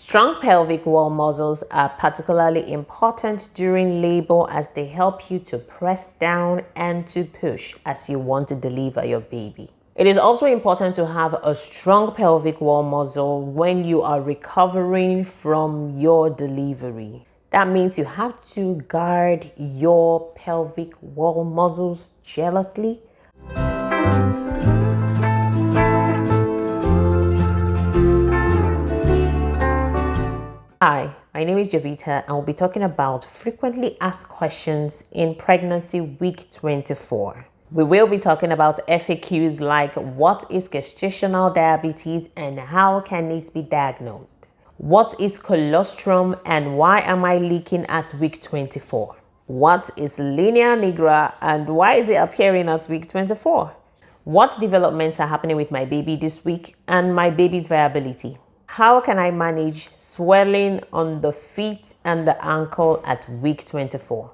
Strong pelvic wall muscles are particularly important during labor as they help you to press down and to push as you want to deliver your baby. It is also important to have a strong pelvic wall muscle when you are recovering from your delivery. That means you have to guard your pelvic wall muscles jealously. Hi, my name is Javita and we'll be talking about frequently asked questions in pregnancy week 24. We will be talking about FAQs like what is gestational diabetes and how can it be diagnosed? What is colostrum and why am I leaking at week 24? What is linea nigra and why is it appearing at week 24? What developments are happening with my baby this week and my baby's viability? How can I manage swelling on the feet and the ankle at week 24?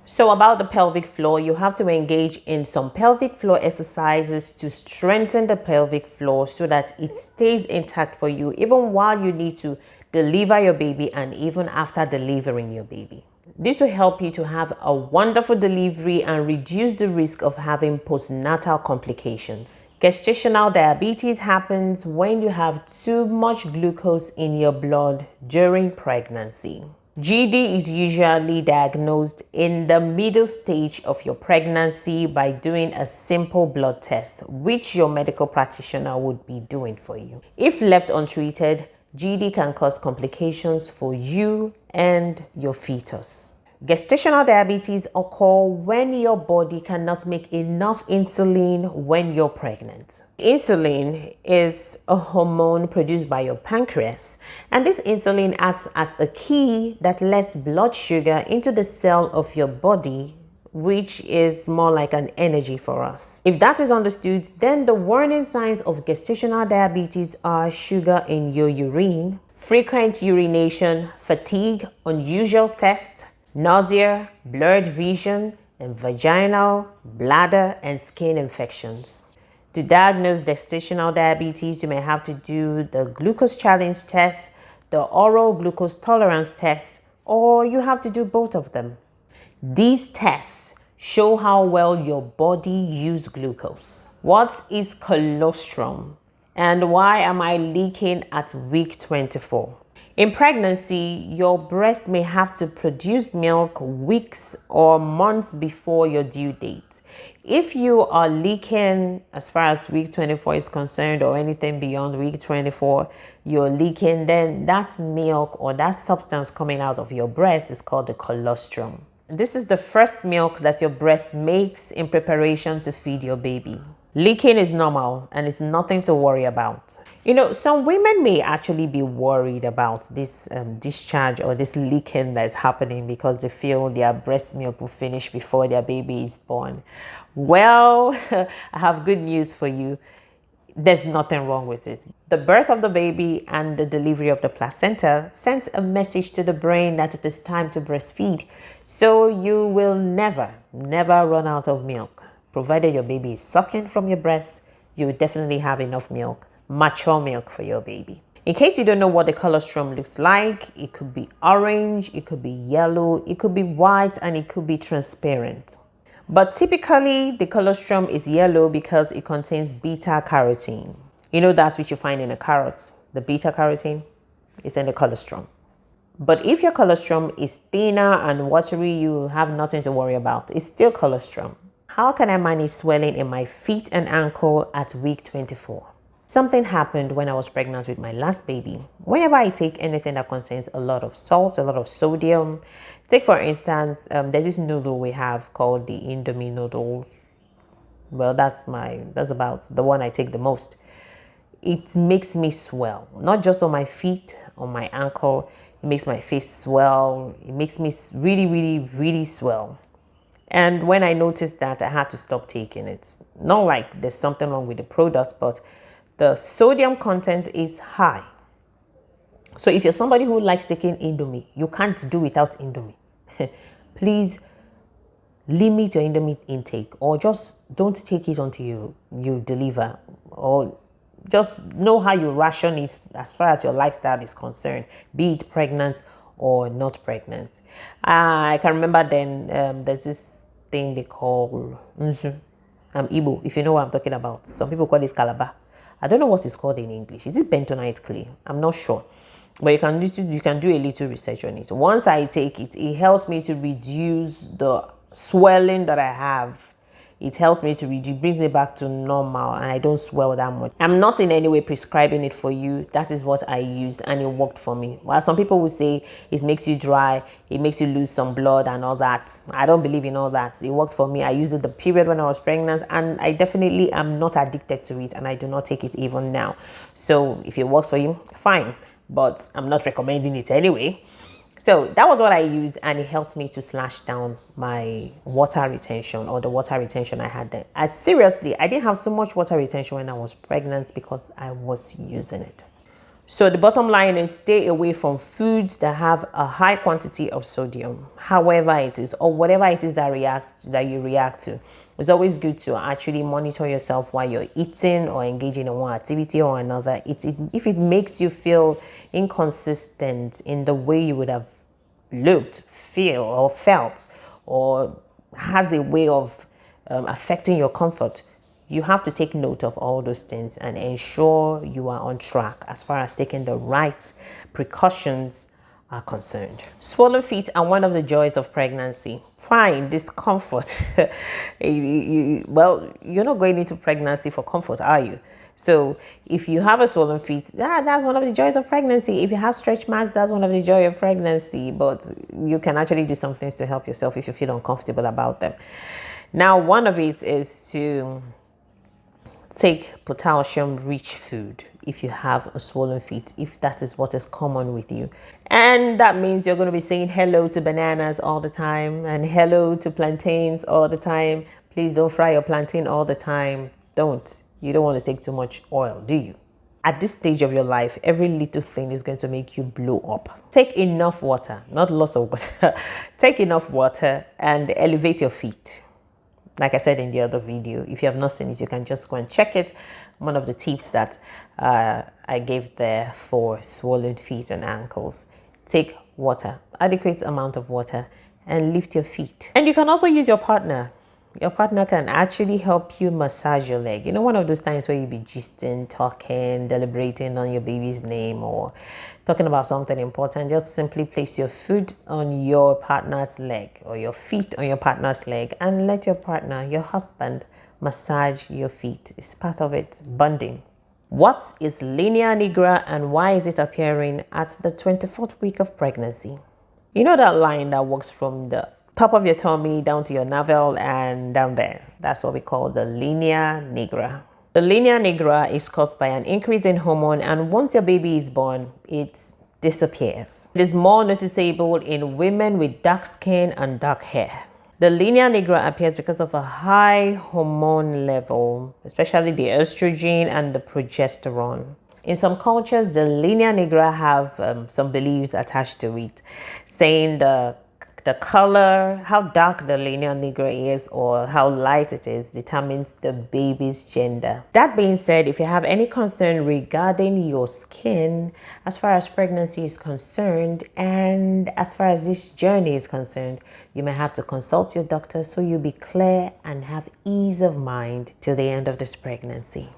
So about the pelvic floor, you have to engage in some pelvic floor exercises to strengthen the pelvic floor so that it stays intact for you even while you need to deliver your baby and even after delivering your baby. This will help you to have a wonderful delivery and reduce the risk of having postnatal complications. Gestational diabetes happens when you have too much glucose in your blood during pregnancy. GD is usually diagnosed in the middle stage of your pregnancy by doing a simple blood test, which your medical practitioner would be doing for you. If left untreated, GD can cause complications for you and your fetus. Gestational diabetes occurs when your body cannot make enough insulin when you're pregnant. Insulin is a hormone produced by your pancreas, and this insulin acts as a key that lets blood sugar into the cell of your body, which is more like an energy for us. If that is understood, then the warning signs of gestational diabetes are sugar in your urine, frequent urination, fatigue, unusual thirst, nausea, blurred vision, and vaginal, bladder, and skin infections. To diagnose gestational diabetes, you may have to do the glucose challenge test, the oral glucose tolerance test, or you have to do both of them. These tests show how well your body uses glucose. What is colostrum and why am I leaking at week 24? In pregnancy, your breast may have to produce milk weeks or months before your due date. If you are leaking as far as week 24 is concerned or anything beyond week 24, you're leaking, then that's milk or that substance coming out of your breast is called the colostrum. This is the first milk that your breast makes in preparation to feed your baby. Leaking is normal and it's nothing to worry about. You know, some women may actually be worried about this discharge or this leaking that's happening because they feel their breast milk will finish before their baby is born. Well, I have good news for you. There's nothing wrong with it. The birth of the baby and the delivery of the placenta sends a message to the brain that it is time to breastfeed. So you will never run out of milk. Provided your baby is sucking from your breast, you will definitely have enough milk, mature milk for your baby. In case you don't know what the colostrum looks like, it could be orange, it could be yellow, it could be white, and it could be transparent. But typically, the colostrum is yellow because it contains beta carotene. You know that's which you find in the carrots. The beta carotene is in the colostrum. But if your colostrum is thinner and watery, you have nothing to worry about. It's still colostrum. How can I manage swelling in my feet and ankle at week 24? Something happened when I was pregnant with my last baby. Whenever I take anything that contains a lot of salt, a lot of sodium, take for instance, there's this noodle we have called the Indomie noodles. Well, that's about the one I take the most. It makes me swell, not just on my feet, on my ankle. It makes my face swell. It makes me really swell. And when I noticed that, I had to stop taking it. Not like there's something wrong with the product, but the sodium content is high. So if you're somebody who likes taking Indomie, you can't do without Indomie. Please limit your Indomie intake or just don't take it until you deliver. Or just know how you ration it as far as your lifestyle is concerned, be it pregnant or not pregnant. I can remember then there's this thing they call nzu. I'm Igbo, if you know what I'm talking about. Some people call it calabar. I don't know what it's called in English. Is it bentonite clay? I'm not sure. But you can do a little research on it. Once I take it, it helps me to reduce the swelling that I have. It helps me to reduce, brings me back to normal, and I don't swell that much. I'm not in any way prescribing it for you. That is what I used, and it worked for me. While some people will say it makes you dry, it makes you lose some blood and all that, I don't believe in all that. It worked for me. I used it the period when I was pregnant, and I definitely am not addicted to it, and I do not take it even now. So if it works for you, fine, but I'm not recommending it anyway. So that was what I used, and it helped me to slash down my water retention, or the water retention I had then. I didn't have so much water retention when I was pregnant because I was using it. So the bottom line is, stay away from foods that have a high quantity of sodium, however it is, or whatever it is that you react to. It's always good to actually monitor yourself while you're eating or engaging in one activity or another. If it makes you feel inconsistent in the way you would have looked, feel, or felt, or has a way of affecting your comfort, you have to take note of all those things and ensure you are on track as far as taking the right precautions are concerned. Swollen feet are one of the joys of pregnancy. Fine, discomfort. Well, you're not going into pregnancy for comfort, are you? So if you have a swollen feet, that's one of the joys of pregnancy. If you have stretch marks, that's one of the joys of pregnancy. But you can actually do some things to help yourself if you feel uncomfortable about them. Now, one of it is to take potassium-rich food if you have a swollen feet, if that is what is common with you. And that means you're going to be saying hello to bananas all the time and hello to plantains all the time. Please don't fry your plantain all the time. Don't. You don't want to take too much oil, do you? At this stage of your life, every little thing is going to make you blow up. Take enough water, not lots of water. Take enough water and elevate your feet. Like I said in the other video, if you have not seen it, you can just go and check it. One of the tips that I gave there for swollen feet and ankles. Take water, adequate amount of water, and lift your feet. And you can also use your partner. Your partner can actually help you massage your leg. You know, one of those times where you be gisting, talking, deliberating on your baby's name, or talking about something important. Just simply place your foot on your partner's leg, or your feet on your partner's leg, and let your partner, your husband, massage your feet. It's part of it, bonding. What is linea nigra, and why is it appearing at the 24th week of pregnancy? You know that line that walks from the top of your tummy down to your navel and down there? That's what we call the linea nigra. The linea nigra is caused by an increase in hormone, and once your baby is born, it disappears. It is more noticeable in women with dark skin and dark hair. The linea nigra appears because of a high hormone level, especially the estrogen and the progesterone. In some cultures, the linea nigra have some beliefs attached to it, saying the color, how dark the linea nigra is or how light it is, determines the baby's gender. That being said, if you have any concern regarding your skin as far as pregnancy is concerned, and as far as this journey is concerned, you may have to consult your doctor so you'll be clear and have ease of mind till the end of this pregnancy.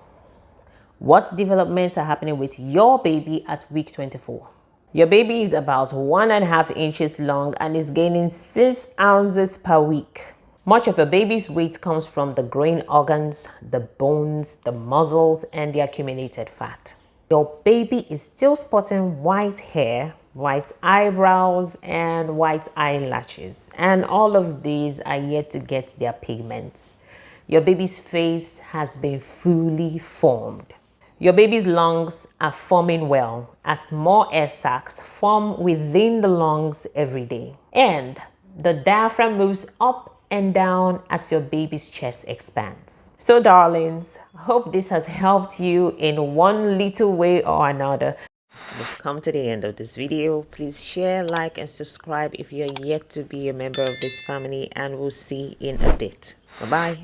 What developments are happening with your baby at week 24? Your baby is about 1.5 inches long and is gaining 6 ounces per week. Much of a baby's weight comes from the growing organs, the bones, the muscles, and the accumulated fat. Your baby is still sporting white hair, white eyebrows, and white eyelashes, and all of these are yet to get their pigments. Your baby's face has been fully formed. Your baby's lungs are forming well as more air sacs form within the lungs every day. And the diaphragm moves up and down as your baby's chest expands. So darlings, I hope this has helped you in one little way or another. We've come to the end of this video. Please share, like, and subscribe if you're yet to be a member of this family, and we'll see in a bit. Bye-bye.